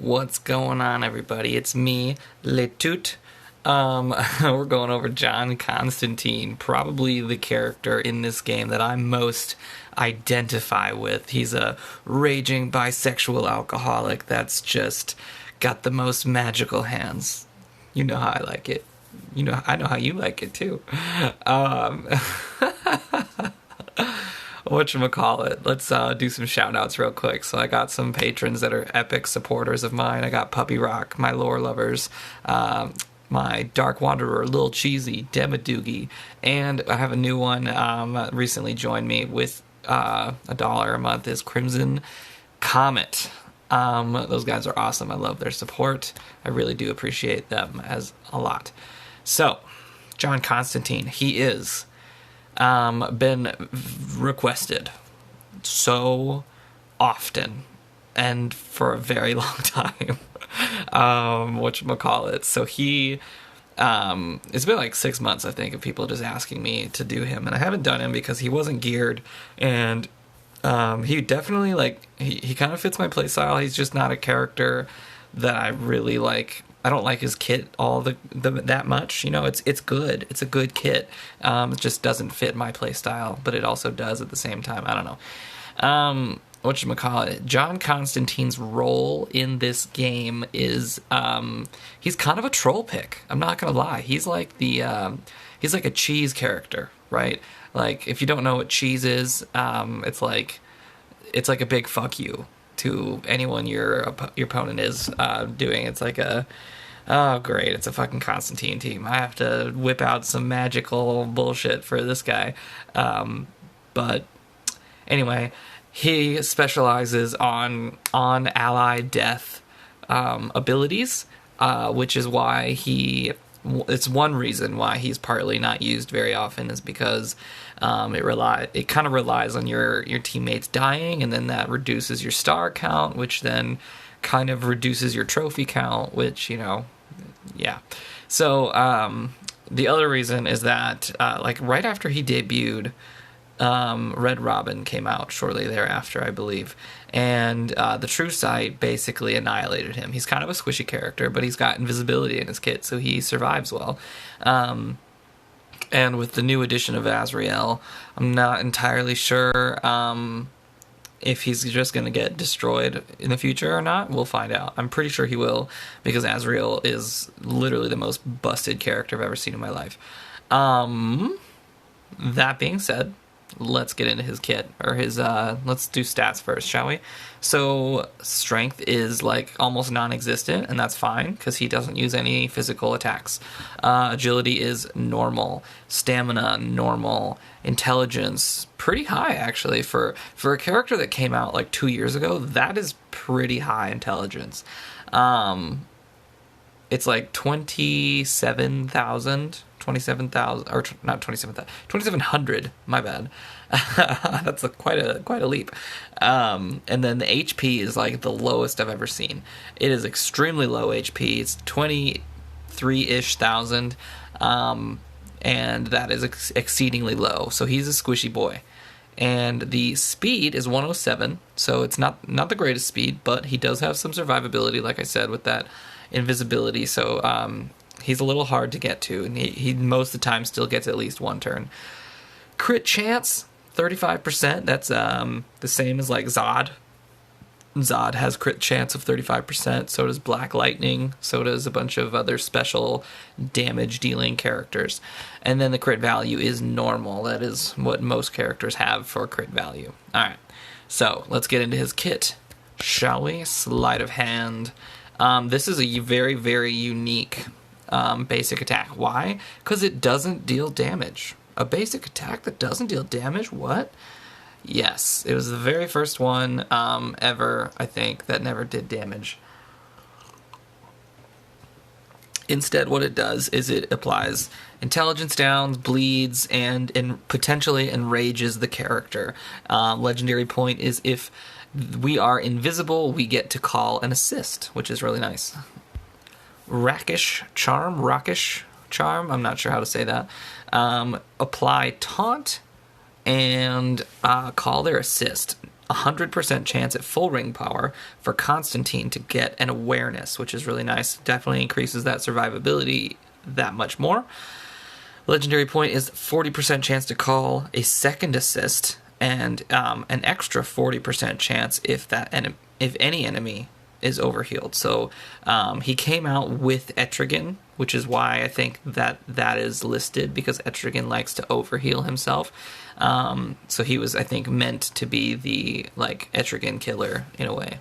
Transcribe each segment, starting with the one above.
What's going on, everybody? It's me, Le Toot. We're going over John Constantine, probably the character in this game that I most identify with. He's a raging bisexual alcoholic that's just got the most magical hands. You know how I like it. You know, I know how you like it too. Whatchamacallit, let's do some shout outs real quick. So I got some patrons that are epic supporters of mine. I got Puppy Rock, my lore lovers, my Dark Wanderer, Lil Cheesy, Demadoogie, and I have a new one recently joined me with $1 a month is Crimson Comet. Those guys are awesome. I love their support. I really do appreciate them as a lot. So, John Constantine, he is been requested so often and for a very long time. Whatchamacallit. So he it's been like 6 months, I think, of people just asking me to do him, and I haven't done him because he wasn't geared, and he definitely he kind of fits my playstyle. He's just not a character that I really like. I don't like his kit that much. You know, it's good. It's a good kit. It just doesn't fit my playstyle, but it also does at the same time. I don't know. Whatchamacallit, John Constantine's role in this game is he's kind of a troll pick. I'm not gonna lie. He's like he's like a cheese character, right? Like, if you don't know what cheese is, it's like a big fuck you to anyone your opponent is doing. It's like oh great, it's a fucking Constantine team. I have to whip out some magical bullshit for this guy. But anyway, he specializes on ally death abilities, which is why it's one reason why he's partly not used very often, is because it kind of relies on your teammates dying, and then that reduces your star count, which then kind of reduces your trophy count, which, you know, yeah. So the other reason is that right after he debuted, Red Robin came out shortly thereafter, I believe, and the True Sight basically annihilated him. He's kind of a squishy character, but he's got invisibility in his kit, so he survives well. And with the new edition of Azrael, I'm not entirely sure if he's just going to get destroyed in the future or not. We'll find out. I'm pretty sure he will, because Azrael is literally the most busted character I've ever seen in my life. That being said, let's get into his kit, or his, let's do stats first, shall we? So, strength is, almost non-existent, and that's fine, because he doesn't use any physical attacks. Agility is normal. Stamina, normal. Intelligence, pretty high, actually. For a character that came out, 2 years ago, that is pretty high intelligence. It's 27,000, or not 27,000, 2,700, my bad. That's quite a leap. And then the HP is the lowest I've ever seen. It is extremely low HP. It's 23-ish thousand, and that is exceedingly low. So he's a squishy boy. And the speed is 107, so it's not the greatest speed, but he does have some survivability, like I said, with that invisibility. So he's a little hard to get to, and he most of the time still gets at least one turn. Crit chance, 35%. That's the same as Zod. Zod has crit chance of 35%. So does Black Lightning. So does a bunch of other special damage dealing characters. And then the crit value is normal. That is what most characters have for crit value. Alright, so let's get into his kit, shall we? Sleight of hand. This is a very, very unique basic attack. Why? Because it doesn't deal damage. A basic attack that doesn't deal damage? What? Yes, it was the very first one ever, I think, that never did damage. Instead, what it does is it applies intelligence downs, bleeds, and potentially enrages the character. Legendary point is if we are invisible, we get to call an assist, which is really nice. Rockish charm, I'm not sure how to say that. Apply taunt and call their assist. 100% chance at full ring power for Constantine to get an awareness, which is really nice. Definitely increases that survivability that much more. Legendary point is 40% chance to call a second assist, and an extra 40% chance if any enemy is overhealed. So he came out with Etrigan, which is why I think that is listed, because Etrigan likes to overheal himself. So he was, I think, meant to be the like Etrigan killer in a way,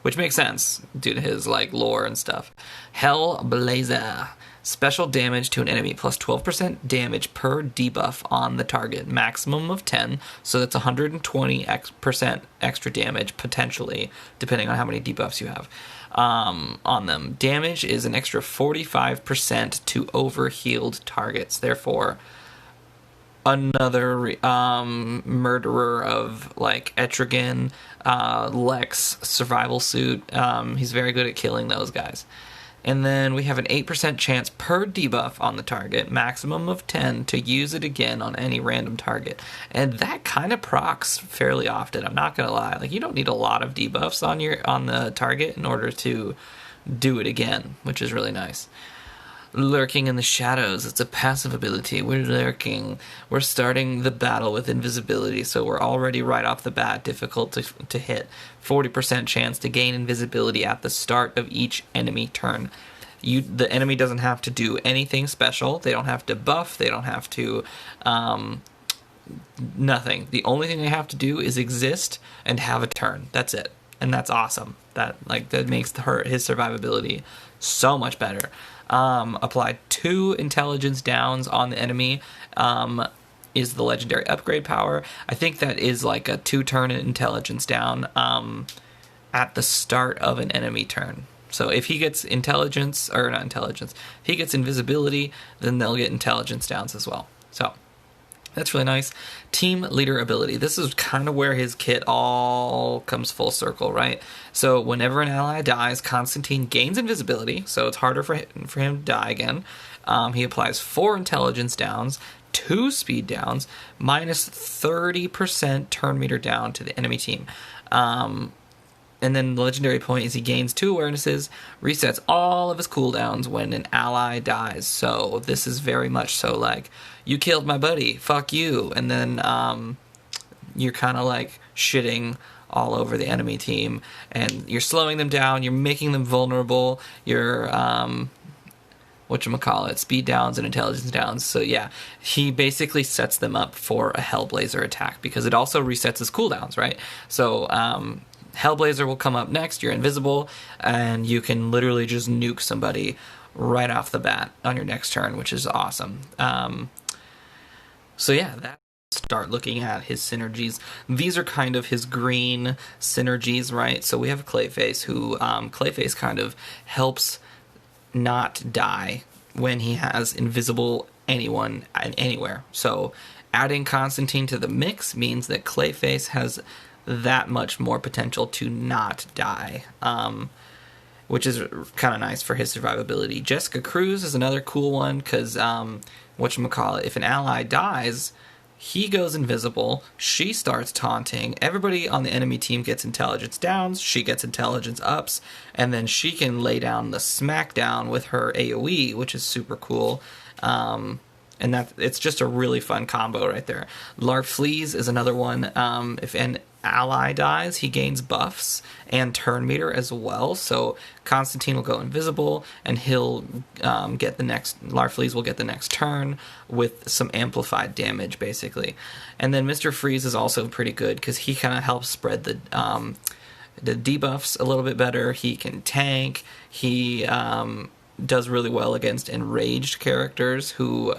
which makes sense due to his like lore and stuff. Hellblazer. Special damage to an enemy plus 12% damage per debuff on the target. Maximum of 10, so that's 120% extra damage, potentially, depending on how many debuffs you have on them. Damage is an extra 45% to overhealed targets. Therefore, another murderer of, like, Etrigan, Lex, Survival Suit. He's very good at killing those guys. And then we have an 8% chance per debuff on the target, maximum of 10, to use it again on any random target. And that kind of procs fairly often, I'm not going to lie. Like, you don't need a lot of debuffs on the target in order to do it again, which is really nice. Lurking in the shadows. It's a passive ability. We're lurking. We're starting the battle with invisibility, so we're already right off the bat difficult to hit. 40% chance to gain invisibility at the start of each enemy turn. The enemy doesn't have to do anything special. They don't have to buff. They don't have to... nothing. The only thing they have to do is exist and have a turn. That's it. And that's awesome. That makes his survivability so much better. Apply 2 intelligence downs on the enemy is the legendary upgrade power. I think that is like a 2-turn intelligence down at the start of an enemy turn. So if he gets if he gets invisibility, then they'll get intelligence downs as well. So that's really nice. Team leader ability. This is kind of where his kit all comes full circle, right? So whenever an ally dies, Constantine gains invisibility, so it's harder for him to die again. He applies 4 intelligence downs, 2 speed downs, minus 30% turn meter down to the enemy team. And then the legendary point is he gains 2 awarenesses, resets all of his cooldowns when an ally dies. So this is very much so like, you killed my buddy, fuck you. And then you're kind of like shitting all over the enemy team. And you're slowing them down, you're making them vulnerable, you're... speed downs and intelligence downs. So yeah, he basically sets them up for a Hellblazer attack, because it also resets his cooldowns, right? So... Hellblazer will come up next, you're invisible, and you can literally just nuke somebody right off the bat on your next turn, which is awesome. So yeah, start looking at his synergies. These are kind of his green synergies, right? So we have Clayface, who Clayface kind of helps not die when he has invisible anyone and anywhere. So adding Constantine to the mix means that Clayface has that much more potential to not die, which is kind of nice for his survivability. Jessica Cruz is another cool one, because if an ally dies, he goes invisible, she starts taunting, everybody on the enemy team gets intelligence downs, she gets intelligence ups, and then she can lay down the smackdown with her AoE, which is super cool. And it's just a really fun combo right there. Larfleeze is another one. If an ally dies, he gains buffs and turn meter as well. So Constantine will go invisible, and he'll get the next... Larfleeze will get the next turn with some amplified damage, basically. And then Mr. Freeze is also pretty good, because he kind of helps spread the debuffs a little bit better. He can tank. He... does really well against enraged characters who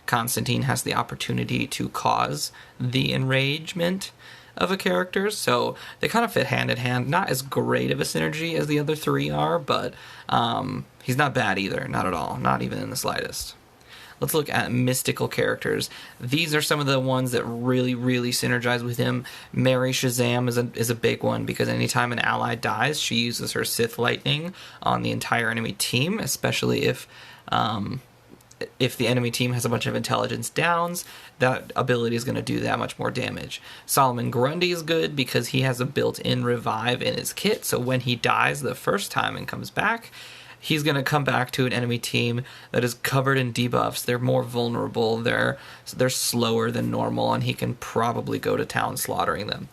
Constantine has the opportunity to cause the enragement of a character, so they kind of fit hand in hand. Not as great of a synergy as the other 3 are, but he's not bad either, not at all, not even in the slightest. Let's look at mystical characters. These are some of the ones that really, really synergize with him. Mary Shazam is a big one, because anytime an ally dies, she uses her Sith Lightning on the entire enemy team, especially if if the enemy team has a bunch of intelligence downs, that ability is going to do that much more damage. Solomon Grundy is good because he has a built-in revive in his kit, so when he dies the first time and comes back, he's going to come back to an enemy team that is covered in debuffs. They're more vulnerable, they're slower than normal, and he can probably go to town slaughtering them.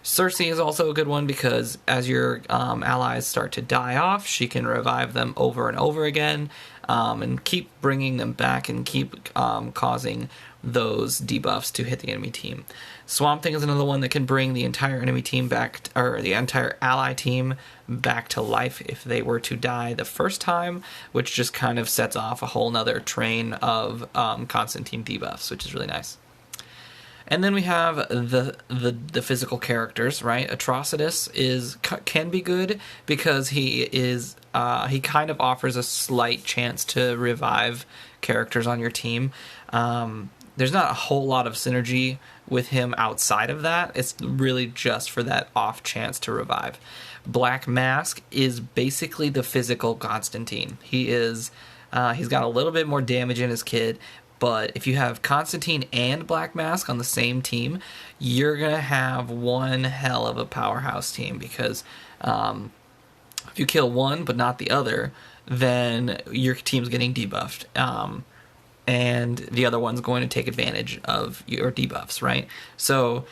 Cersei is also a good one because as your allies start to die off, she can revive them over and over again, and keep bringing them back and keep causing those debuffs to hit the enemy team. Swamp Thing is another one that can bring the entire enemy team back, or the entire ally team back to life if they were to die the first time, which just kind of sets off a whole nother train of Constantine debuffs, which is really nice. And then we have the physical characters, right? Atrocitus can be good because he kind of offers a slight chance to revive characters on your team. There's not a whole lot of synergy with him outside of that. It's really just for that off chance to revive. Black Mask is basically the physical Constantine. He's got a little bit more damage in his kit. But if you have Constantine and Black Mask on the same team, you're going to have one hell of a powerhouse team because if you kill one but not the other, then your team's getting debuffed. And the other one's going to take advantage of your debuffs, right? So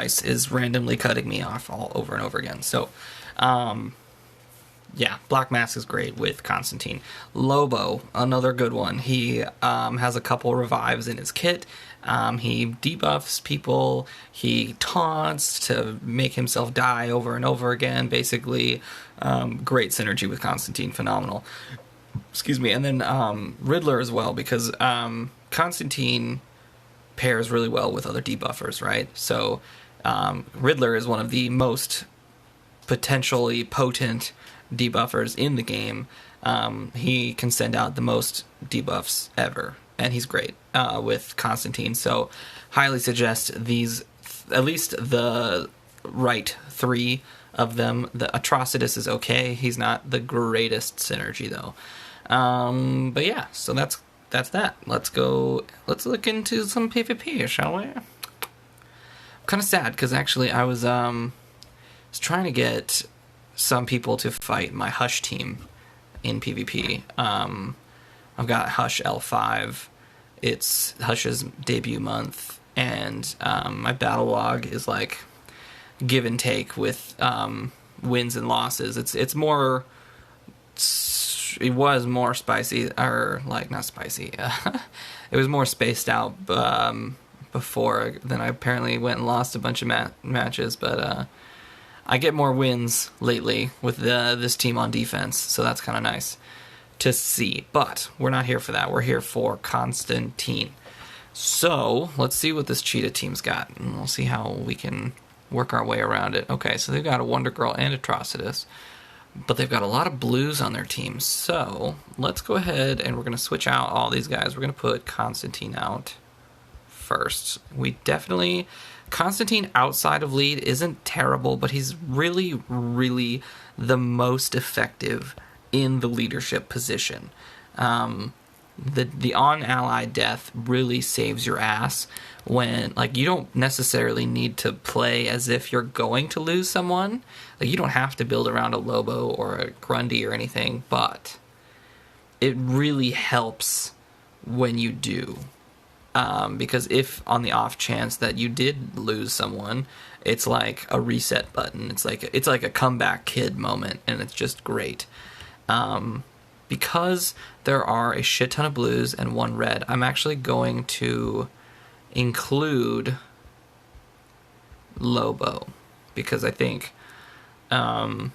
Ice is randomly cutting me off all over and over again. So yeah, Black Mask is great with Constantine. Lobo, another good one. He has a couple revives in his kit. He debuffs people. He taunts to make himself die over and over again, basically. Great synergy with Constantine, phenomenal. Excuse me. And then Riddler as well, because Constantine pairs really well with other debuffers, right? So Riddler is one of the most potentially potent debuffers in the game. He can send out the most debuffs ever, and he's great with Constantine. So highly suggest these, at least the right three of them. The Atrocitus is okay. He's not the greatest synergy though. But yeah, so that's that. Let's look into some PvP, shall we? I'm kind of sad because actually I was trying to get some people to fight my Hush team in PvP. I've got Hush L5. It's Hush's debut month, and my battle log is like give and take with wins and losses. It was more spicy, or like not spicy. It was more spaced out before. Then I apparently went and lost a bunch of matches, but I get more wins lately with this team on defense, so that's kind of nice to see. But we're not here for that. We're here for Constantine. So let's see what this cheetah team's got, and we'll see how we can work our way around it. Okay, so they've got a Wonder Girl and Atrocitus, but they've got a lot of blues on their team. So let's go ahead and we're going to switch out all these guys. We're going to put Constantine out first. Constantine outside of lead isn't terrible, but he's really, really the most effective in the leadership position. The on-ally death really saves your ass when, like, you don't necessarily need to play as if you're going to lose someone. Like, you don't have to build around a Lobo or a Grundy or anything, but it really helps when you do. Because if on the off chance that you did lose someone, it's like a reset button. It's like a comeback kid moment, and it's just great. Because there are a shit ton of blues and one red, I'm actually going to include Lobo because I think the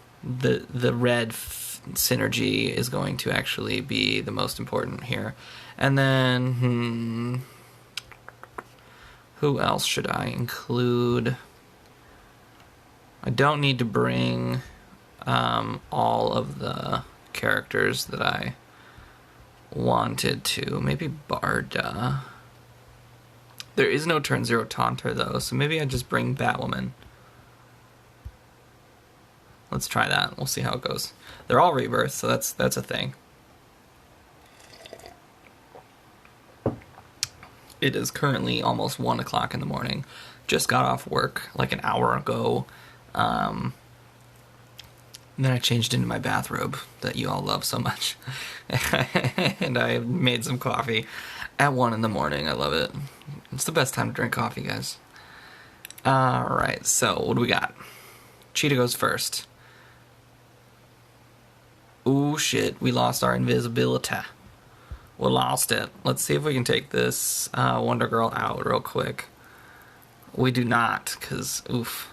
red synergy is going to actually be the most important here. And then who else should I include? I don't need to bring all of the characters that I wanted to. Maybe Barda. There is no turn 0 taunter though, so maybe I just bring Batwoman. Let's try that. We'll see how it goes. They're all rebirths, so that's a thing. It is currently almost 1 o'clock in the morning. Just got off work like an hour ago. Then I changed into my bathrobe that you all love so much. And I made some coffee at 1 in the morning. I love it. It's the best time to drink coffee, guys. Alright, so what do we got? Cheetah goes first. Ooh, shit. We lost our invisibility. We lost it. Let's see if we can take this Wonder Girl out real quick. We do not, because, oof.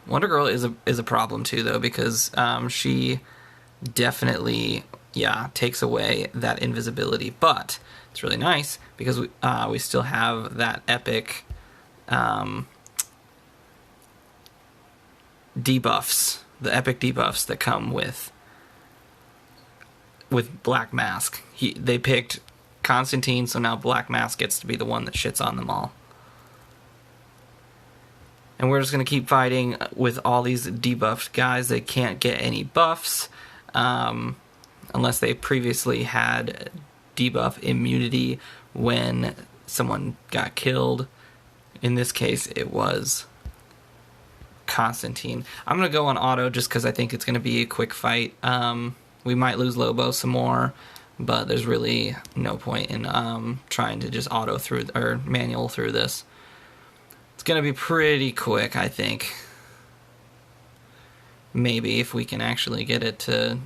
Wonder Girl is a problem, too, though, because she definitely, takes away that invisibility. But it's really nice, because we still have that epic debuffs. The epic debuffs that come with Black Mask. They picked Constantine, so now Black Mask gets to be the one that shits on them all. And we're just going to keep fighting with all these debuffed guys. They can't get any buffs unless they previously had debuff immunity when someone got killed. In this case, it was Constantine. I'm going to go on auto just because I think it's going to be a quick fight. We might lose Lobo some more, but there's really no point in trying to just auto through or manual through this. It's going to be pretty quick, I think. Maybe if we can actually get it to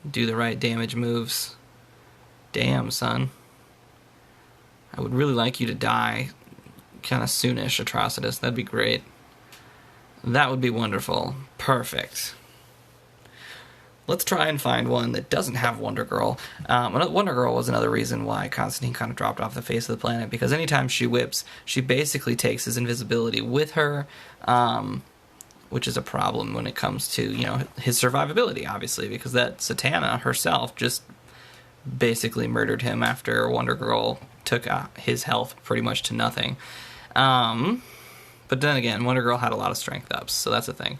do the right damage moves. Damn, son. I would really like you to die kind of soonish, Atrocitus. That'd be great. That would be wonderful. Perfect. Let's try and find one that doesn't have Wonder Girl. Wonder Girl was another reason why Constantine kind of dropped off the face of the planet, because anytime she whips, she basically takes his invisibility with her, which is a problem when it comes to, his survivability, obviously, because that Satana herself just basically murdered him after Wonder Girl took his health pretty much to nothing. But then again, Wonder Girl had a lot of strength ups, so that's a thing.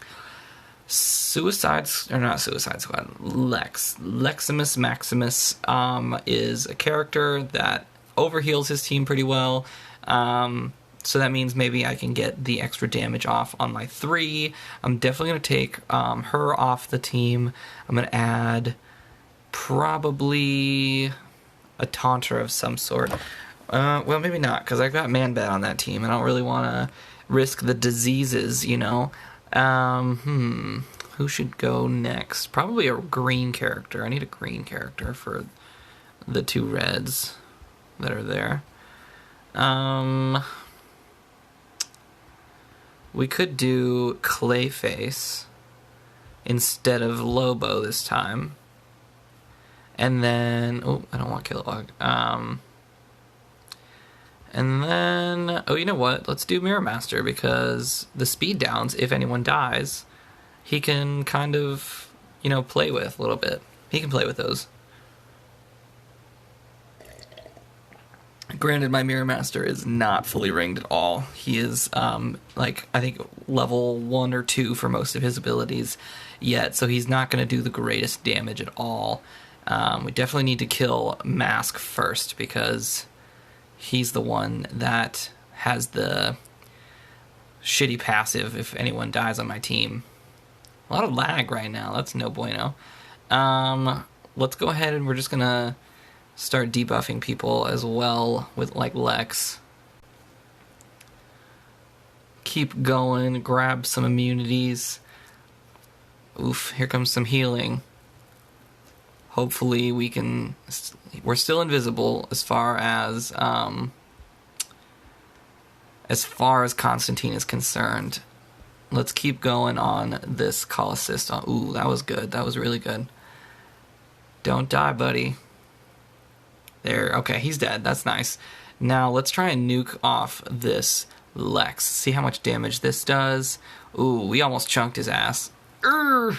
Leximus Maximus is a character that overheals his team pretty well. So that means maybe I can get the extra damage off on my 3. I'm definitely going to take her off the team. I'm going to add probably a taunter of some sort. Well, maybe not, because I've got Man-Bat on that team. I don't really want to risk the diseases, Who should go next? Probably a green character. I need a green character for the 2 reds that are there. We could do Clayface instead of Lobo this time. And then... Oh, I don't want Kilowog. And then... Oh, you know what? Let's do Mirror Master, because the speed downs, if anyone dies, he can kind of, play with a little bit. He can play with those. Granted, my Mirror Master is not fully ringed at all. He is, I think level 1 or 2 for most of his abilities yet, so he's not going to do the greatest damage at all. We definitely need to kill Mask first, because he's the one that has the shitty passive if anyone dies on my team. A lot of lag right now. That's no bueno. Let's go ahead and we're just going to start debuffing people as well with, Lex. Keep going. Grab some immunities. Oof, here comes some healing. Hopefully we can... We're still invisible as far as Constantine is concerned. Let's keep going on this call assist. Ooh, that was good. That was really good. Don't die, buddy. There. Okay, he's dead. That's nice. Now, let's try and nuke off this Lex. See how much damage this does. Ooh, we almost chunked his ass. I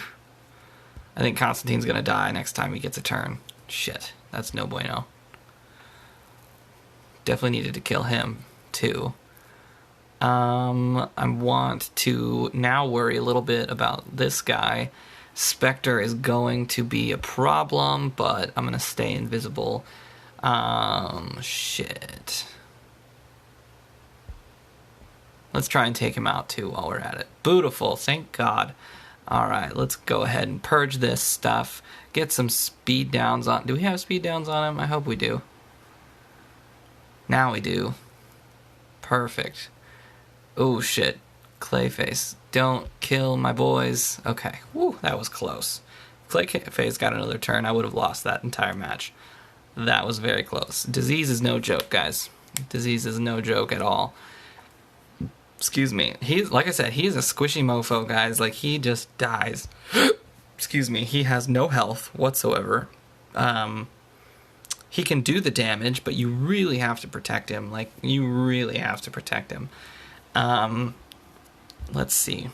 think Constantine's going to die next time he gets a turn. Shit. That's no bueno. Definitely needed to kill him, too. I want to now worry a little bit about this guy. Spectre is going to be a problem, but I'm going to stay invisible. Shit. Let's try and take him out too while we're at it. Beautiful, thank God. Alright, let's go ahead and purge this stuff. Get some speed downs on... Do we have speed downs on him? I hope we do. Now we do. Perfect. Oh shit. Clayface. Don't kill my boys. Okay. Woo, that was close. Clayface got another turn. I would have lost that entire match. That was very close. Disease is no joke, guys. Disease is no joke at all. Excuse me. He's, like I said, he's a squishy mofo, guys. Like, he just dies. Excuse me. He has no health whatsoever. He can do the damage, but you really have to protect him. Like, you really have to protect him. Let's see.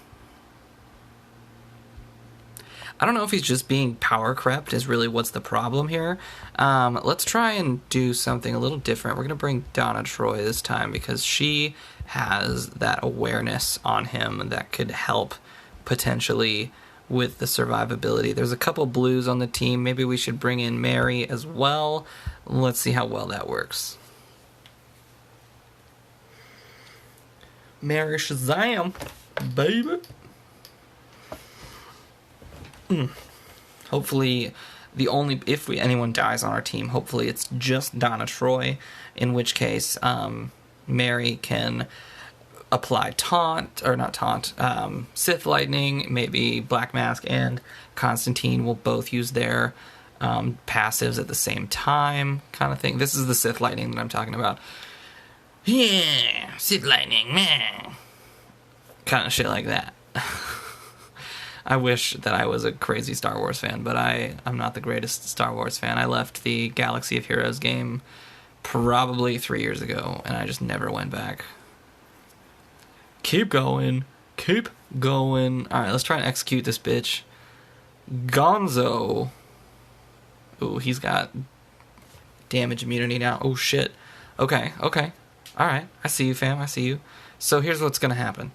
I don't know if he's just being power crept is really what's the problem here. Let's try and do something a little different. We're going to bring Donna Troy this time because she has that awareness on him that could help potentially with the survivability. There's a couple blues on the team. Maybe we should bring in Mary as well. Let's see how well that works. Mary Shazam, baby. Hopefully, if anyone dies on our team, hopefully it's just Donna Troy, in which case Mary can apply Sith Lightning, maybe Black Mask and Constantine will both use their passives at the same time, kind of thing. This is the Sith Lightning that I'm talking about. Yeah, Sith Lightning, man. Kind of shit like that. I wish that I was a crazy Star Wars fan, but I'm not the greatest Star Wars fan. I left the Galaxy of Heroes game probably 3 years ago, and I just never went back. Keep going. Keep going. Alright, let's try and execute this bitch. Gonzo. Ooh, he's got damage immunity now. Oh, shit. Okay. Alright, I see you, fam. I see you. So here's what's gonna happen.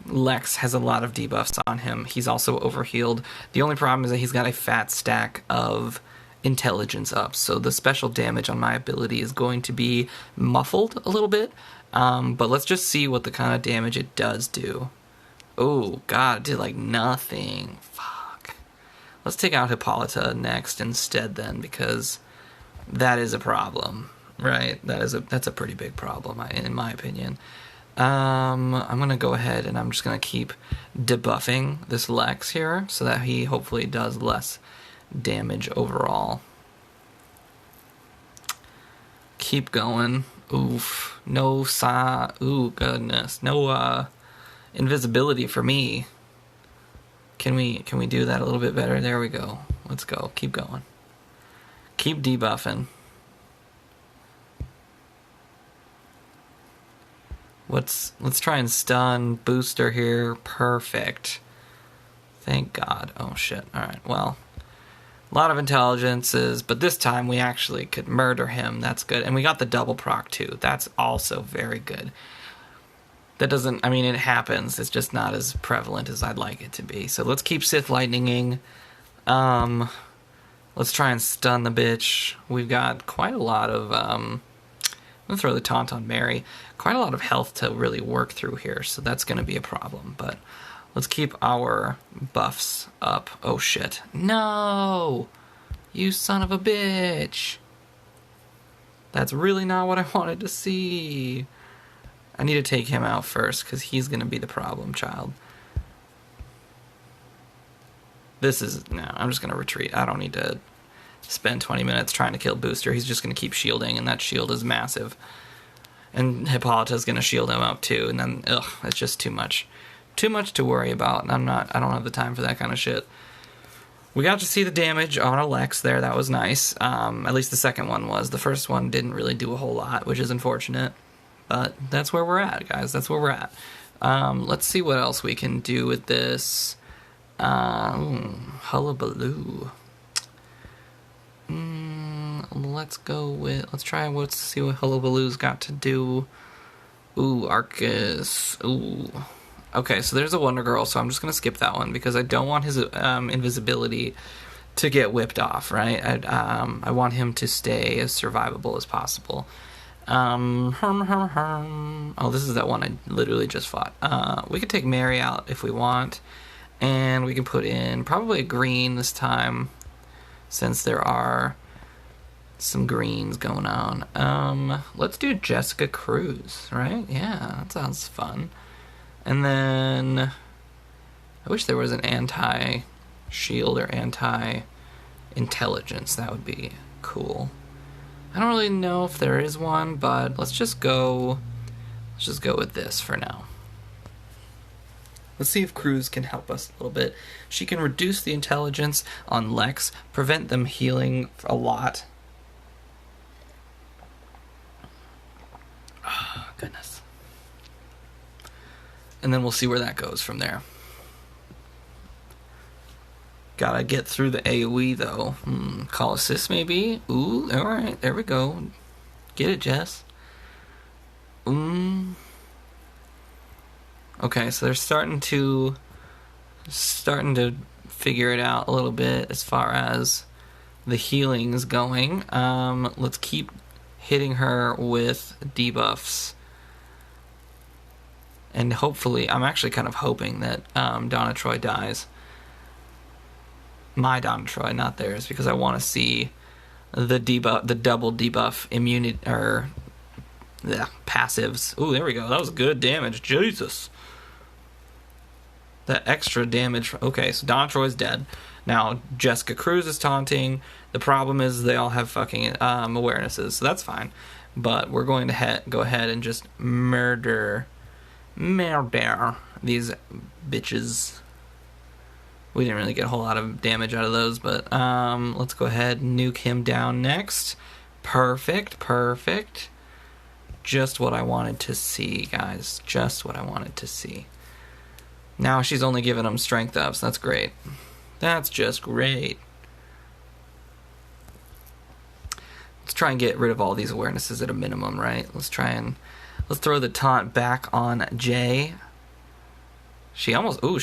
Lex has a lot of debuffs on him. He's also overhealed. The only problem is that he's got a fat stack of intelligence up, so the special damage on my ability is going to be muffled a little bit, but let's just see what the kind of damage it does do. Oh god, it did like nothing. Fuck. Let's take out Hippolyta next instead then, because that is a problem, right? That's a pretty big problem in my opinion. I'm going to go ahead and I'm just going to keep debuffing this Lex here so that he hopefully does less damage overall. Keep going. Oof. No ooh, goodness. No invisibility for me. Can we do that a little bit better? There we go. Let's go. Keep going. Keep debuffing. Let's try and stun Booster here. Perfect. Thank God. Oh shit. Alright, well. A lot of intelligences, but this time we actually could murder him. That's good. And we got the double proc too. That's also very good. That doesn't, I mean, it happens. It's just not as prevalent as I'd like it to be. So let's keep Sith Lightninging. Let's try and stun the bitch. We've got quite a lot of, I'm going to throw the taunt on Mary. Quite a lot of health to really work through here, so that's going to be a problem. But let's keep our buffs up. Oh, shit. No! You son of a bitch! That's really not what I wanted to see. I need to take him out first, because he's going to be the problem child. No, I'm just going to retreat. I don't need to spend 20 minutes trying to kill Booster. He's just going to keep shielding, and that shield is massive. And Hippolyta's going to shield him up too, and then, ugh, it's just too much. Too much to worry about, and I don't have the time for that kind of shit. We got to see the damage on Alex there, that was nice. At least the second one was. The first one didn't really do a whole lot, which is unfortunate. But that's where we're at, guys, that's where we're at. Let's see what else we can do with this. Hullabaloo. Let's see what Hullabaloo's got to do. Ooh, Arcus. Ooh. Okay, so there's a Wonder Girl, so I'm just going to skip that one because I don't want his invisibility to get whipped off, right? I want him to stay as survivable as possible. Oh, this is that one I literally just fought. We could take Mary out if we want, and we can put in probably a green this time, since there are some greens going on. Let's do Jessica Cruz, right? Yeah, that sounds fun. And then I wish there was an anti-shield or anti-intelligence. That would be cool. I don't really know if there is one, but let's just go with this for now. Let's see if Cruz can help us a little bit. She can reduce the intelligence on Lex, prevent them healing a lot. Oh, goodness. And then we'll see where that goes from there. Gotta get through the AoE, though. Call assist, maybe? Ooh, alright, there we go. Get it, Jess. Okay, so they're starting to figure it out a little bit as far as the healing is going. Let's keep hitting her with debuffs. And hopefully, I'm actually kind of hoping that Donna Troy dies. My Donna Troy, not theirs, because I want to see the double debuff immunity, or passives. Ooh, there we go. That was good damage. Jesus. That extra damage. Okay, so Donna Troy's dead. Now, Jessica Cruz is taunting. The problem is they all have fucking awarenesses, so that's fine. But we're going to go ahead and just murder these bitches. We didn't really get a whole lot of damage out of those, but let's go ahead and nuke him down next. Perfect. Just what I wanted to see, guys. Just what I wanted to see. Now she's only giving him strength ups. That's great. That's just great. Let's try and get rid of all these awarenesses at a minimum, right? Let's throw the taunt back on Jay. She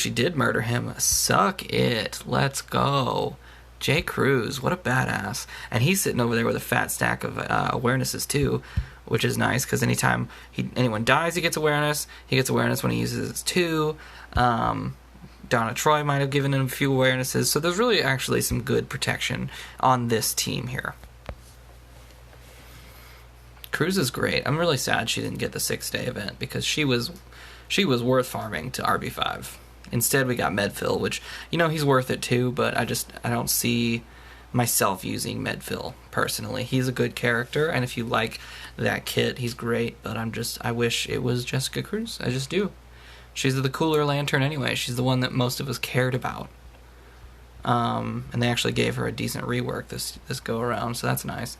did murder him. Suck it. Let's go. Jay Cruz, what a badass. And he's sitting over there with a fat stack of awarenesses too, which is nice, because anytime anyone dies, he gets awareness. He gets awareness when he uses his 2. Donna Troy might have given him a few awarenesses, so there's really actually some good protection on this team here. Cruz is great. I'm really sad she didn't get the 6-day event, because she was worth farming to RB5. Instead, we got Medfill, which, he's worth it too, but I don't see myself using Medfill personally. He's a good character, and if you like that kit, he's great, but I wish it was Jessica Cruz. I just do. She's the cooler Lantern anyway. She's the one that most of us cared about. And they actually gave her a decent rework this go around, so that's nice.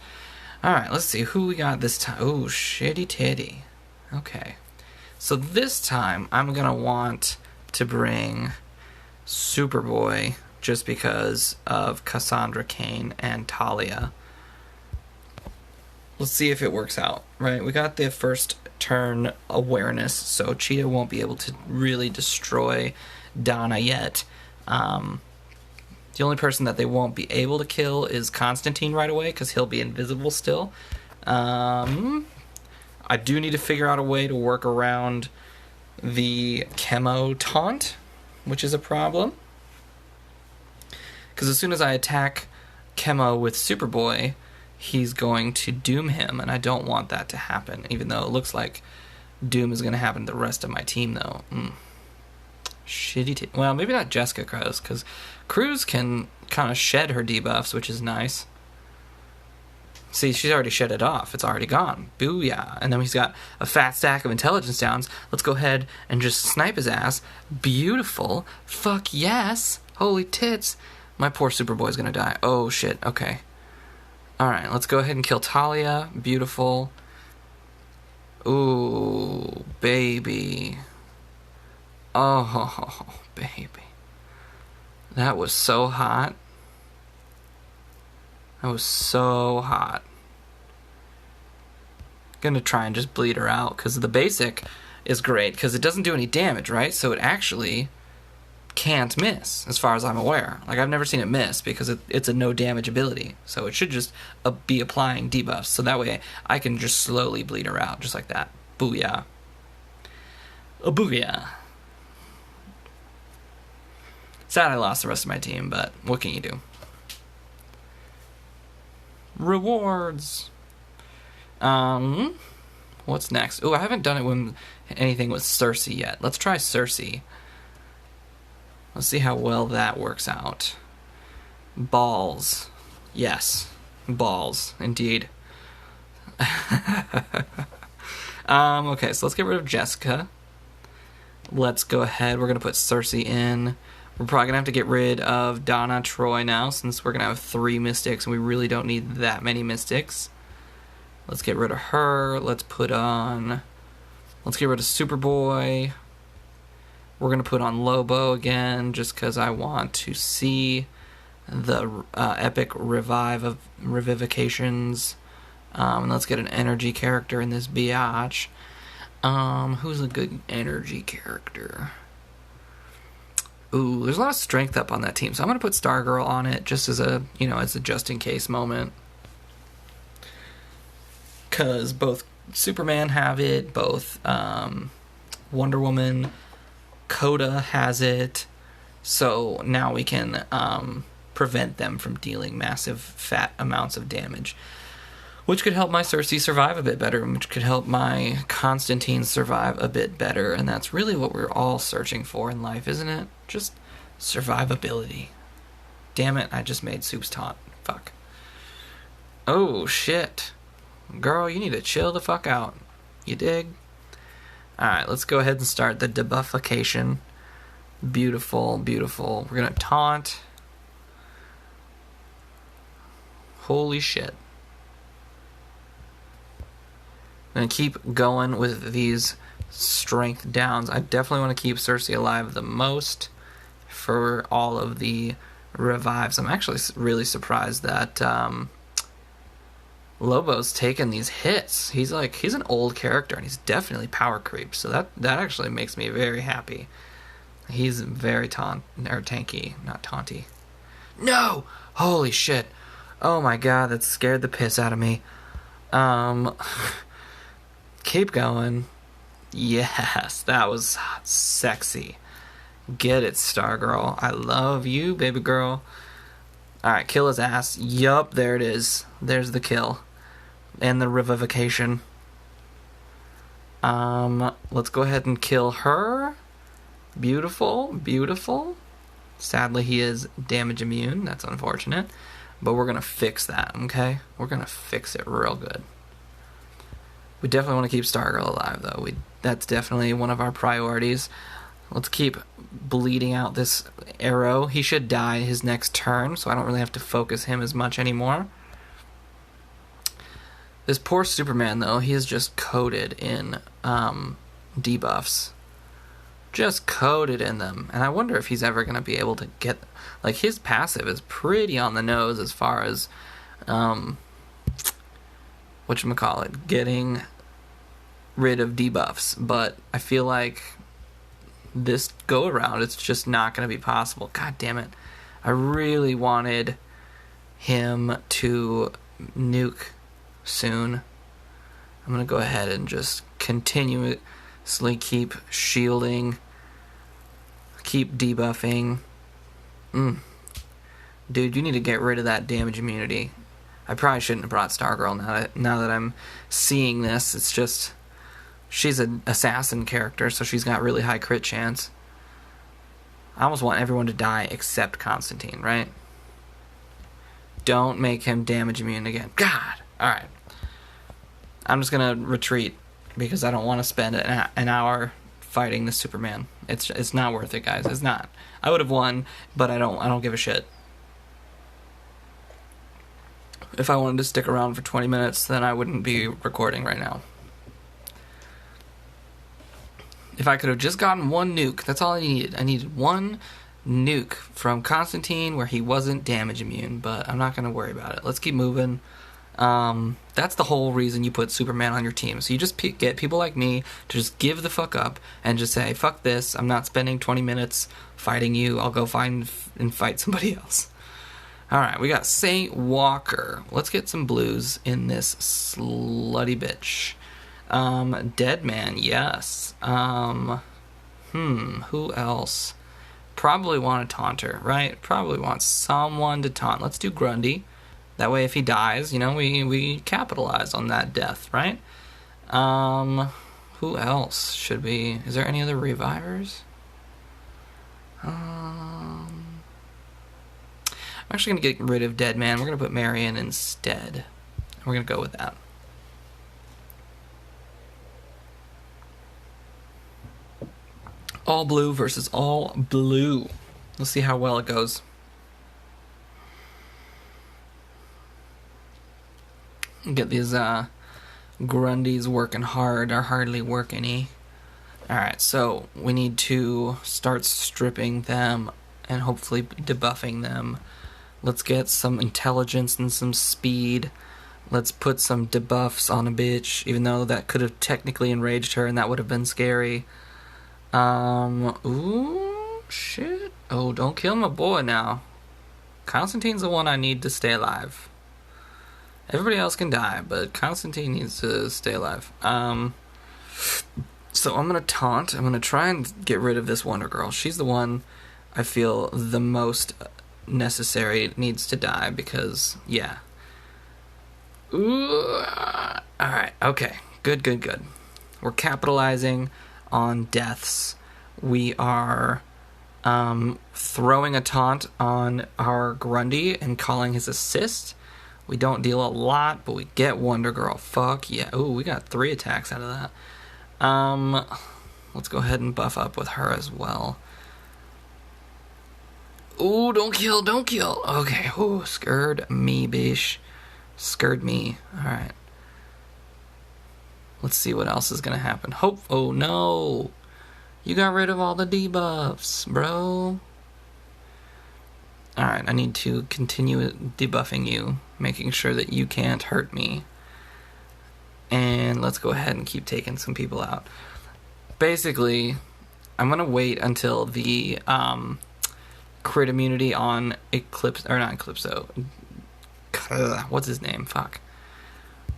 Alright, let's see who we got this time. Oh, shitty titty. Okay. So this time, I'm going to want to bring Superboy just because of Cassandra Cain and Talia. Let's see if it works out, right? We got the first turn awareness, so Cheetah won't be able to really destroy Donna yet. The only person that they won't be able to kill is Constantine right away, because he'll be invisible still. I do need to figure out a way to work around the Chemo taunt, which is a problem. Because as soon as I attack Chemo with Superboy, he's going to doom him, and I don't want that to happen, even though it looks like doom is going to happen to the rest of my team, though. Shitty well, maybe not Jessica Cruz, because Cruz can kind of shed her debuffs, which is nice. See, she's already shed it off. It's already gone. Booyah. And then he's got a fat stack of intelligence downs. Let's go ahead and just snipe his ass. Beautiful. Fuck yes. Holy tits. My poor Superboy's gonna die. Oh, shit. Okay. Alright, let's go ahead and kill Talia. Beautiful. Ooh, baby. Oh, baby. That was so hot. That was so hot. Gonna try and just bleed her out, because the basic is great, because it doesn't do any damage, right? So it actually can't miss, as far as I'm aware. Like, I've never seen it miss, because it's a no damage ability. So it should just be applying debuffs, so that way I can just slowly bleed her out, just like that. Booyah. A booyah. Sad I lost the rest of my team, but what can you do? Rewards. What's next? Oh, I haven't done it with anything with Cersei yet. Let's try Cersei. Let's see how well that works out. Balls. Yes. Balls, indeed. Okay, so let's get rid of Jessica. Let's go ahead. We're going to put Cersei in. We're probably going to have to get rid of Donna Troy now, since we're going to have 3 Mystics, and we really don't need that many Mystics. Let's get rid of her. Let's get rid of Superboy. We're going to put on Lobo again, just because I want to see the epic revivifications. And let's get an energy character in this biatch. Who's a good energy character? Ooh, there's a lot of strength up on that team, so I'm going to put Stargirl on it, just as a, as a just-in-case moment. Because both Superman have it, both Wonder Woman, Coda has it, so now we can prevent them from dealing massive fat amounts of damage, which could help my Cersei survive a bit better, and which could help my Constantine survive a bit better, and that's really what we're all searching for in life, isn't it? Just survivability. Damn it, I just made Soup's taunt. Fuck. Oh, shit. Girl, you need to chill the fuck out. You dig? Alright, let's go ahead and start the debuffication. Beautiful, beautiful. We're gonna taunt. Holy shit. I'm gonna keep going with these strength downs. I definitely want to keep Cersei alive the most for all of the revives. I'm actually really surprised that Lobo's taken these hits. He's an old character, and he's definitely power creep, so that actually makes me very happy. He's very tanky, not taunty. No! Holy shit. Oh my god, that scared the piss out of me. Keep going. Yes, that was sexy. Get it, Stargirl. I love you, baby girl. Alright, kill his ass. Yup, there it is. There's the kill. And the revivification. Let's go ahead and kill her. Beautiful, beautiful. Sadly, he is damage immune. That's unfortunate. But we're going to fix that, okay? We're going to fix it real good. We definitely want to keep Stargirl alive, though. That's definitely one of our priorities. Let's keep bleeding out this arrow. He should die his next turn, so I don't really have to focus him as much anymore. This poor Superman, though, he is just coated in debuffs. Just coated in them. And I wonder if he's ever going to be able to get... Like, his passive is pretty on the nose as far as... whatchamacallit, getting rid of debuffs. But I feel like this go-around, it's just not going to be possible. God damn it. I really wanted him to nuke soon. I'm going to go ahead and just continuously keep shielding, keep debuffing. Dude, you need to get rid of that damage immunity. I probably shouldn't have brought Stargirl now that I'm seeing this. It's just... She's an assassin character, so she's got really high crit chance. I almost want everyone to die except Constantine, right? Don't make him damage immune again. God! Alright. I'm just gonna retreat, because I don't want to spend an hour fighting the Superman. It's not worth it, guys. It's not. I would have won, but I don't give a shit. If I wanted to stick around for 20 minutes, then I wouldn't be recording right now. If I could have just gotten one nuke, that's all I needed. I needed one nuke from Constantine where he wasn't damage immune, but I'm not going to worry about it. Let's keep moving. That's the whole reason you put Superman on your team. So you just get people like me to just give the fuck up and just say, fuck this, I'm not spending 20 minutes fighting you, I'll go find and fight somebody else. Alright, we got Saint Walker. Let's get some blues in this slutty bitch. Dead Man, yes. Who else? Probably want a taunter, right? Probably want someone to taunt. Let's do Grundy. That way if he dies, you know, we capitalize on that death, right? Who else should we... Is there any other revivers? I'm actually going to get rid of Dead Man. We're going to put Marion instead. We're going to go with that. All blue versus all blue. Let's see how well it goes. Get these Grundys working hard, or hardly work any. Alright, so we need to start stripping them and hopefully debuffing them. Let's get some intelligence and some speed. Let's put some debuffs on a bitch, even though that could have technically enraged her and that would have been scary. Ooh, shit. Oh, don't kill my boy now. Constantine's the one I need to stay alive. Everybody else can die, but Constantine needs to stay alive. So I'm gonna taunt. I'm gonna try and get rid of this Wonder Girl. She's the one I feel the most necessary needs to die because, yeah. Ooh. Alright, okay. Good. We're capitalizing on deaths. We are throwing a taunt on our Grundy and calling his assist. We don't deal a lot, but we get Wonder Girl. Fuck yeah. Ooh, we got 3 attacks out of that. Let's go ahead and buff up with her as well. Ooh, don't kill. Okay, ooh, scared me, bish. Scared me. Alright. Let's see what else is gonna happen. Oh no! You got rid of all the debuffs, bro. Alright, I need to continue debuffing you, making sure that you can't hurt me. And let's go ahead and keep taking some people out. Basically, I'm gonna wait until the crit immunity on Eclipso. What's his name? Fuck.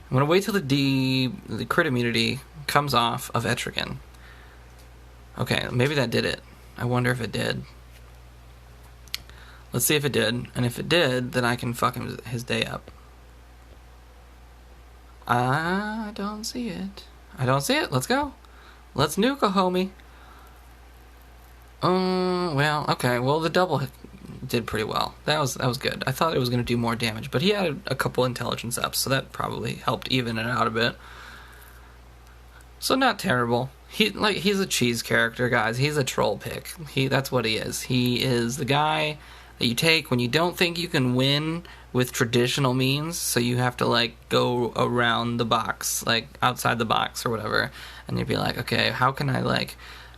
I'm gonna wait till the crit immunity comes off of Etrigan. Okay, maybe that did it. I wonder if it did. Let's see if it did, and if it did, then I can fuck his day up. I don't see it. Let's go. Let's nuke a homie. Well, okay. Well, the double did pretty well. That was good. I thought it was going to do more damage, but he had a couple intelligence ups, so that probably helped even it out a bit. So not terrible. He's a cheese character, guys. He's a troll pick. That's what he is. He is the guy that you take when you don't think you can win with traditional means, so you have to go around the box, outside the box or whatever, and you'd be like, okay, how can I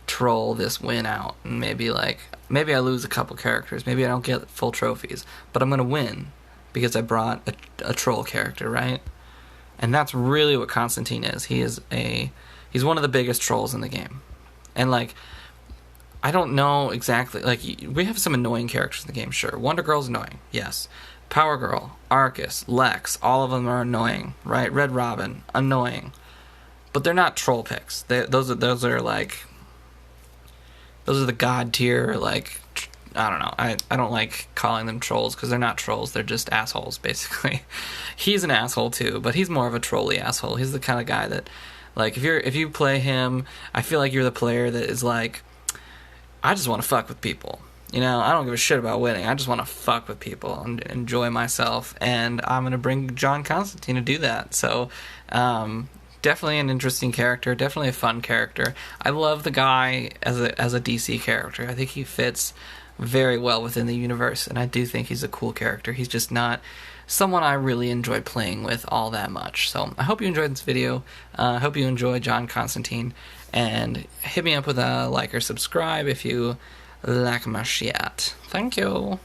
troll this win out? And maybe I lose a couple characters, maybe I don't get full trophies, but I'm gonna win because I brought a troll character, right? And that's really what Constantine is. He's one of the biggest trolls in the game. And I don't know exactly, we have some annoying characters in the game, sure. Wonder Girl's annoying, yes. Power Girl, Arcus, Lex, all of them are annoying, right? Red Robin, annoying. But they're not troll picks. Those are the god tier, I don't know. I don't like calling them trolls because they're not trolls, they're just assholes, basically. He's an asshole too, but he's more of a trolly asshole. He's the kind of guy that, if you play him, I feel like you're the player that is I just want to fuck with people. You know, I don't give a shit about winning. I just want to fuck with people and enjoy myself. And I'm going to bring John Constantine to do that. So, definitely an interesting character. Definitely a fun character. I love the guy as a DC character. I think he fits very well within the universe. And I do think he's a cool character. He's just not someone I really enjoy playing with all that much. So, I hope you enjoyed this video. I hope you enjoy John Constantine. And hit me up with a like or subscribe if you like my shit. Thank you.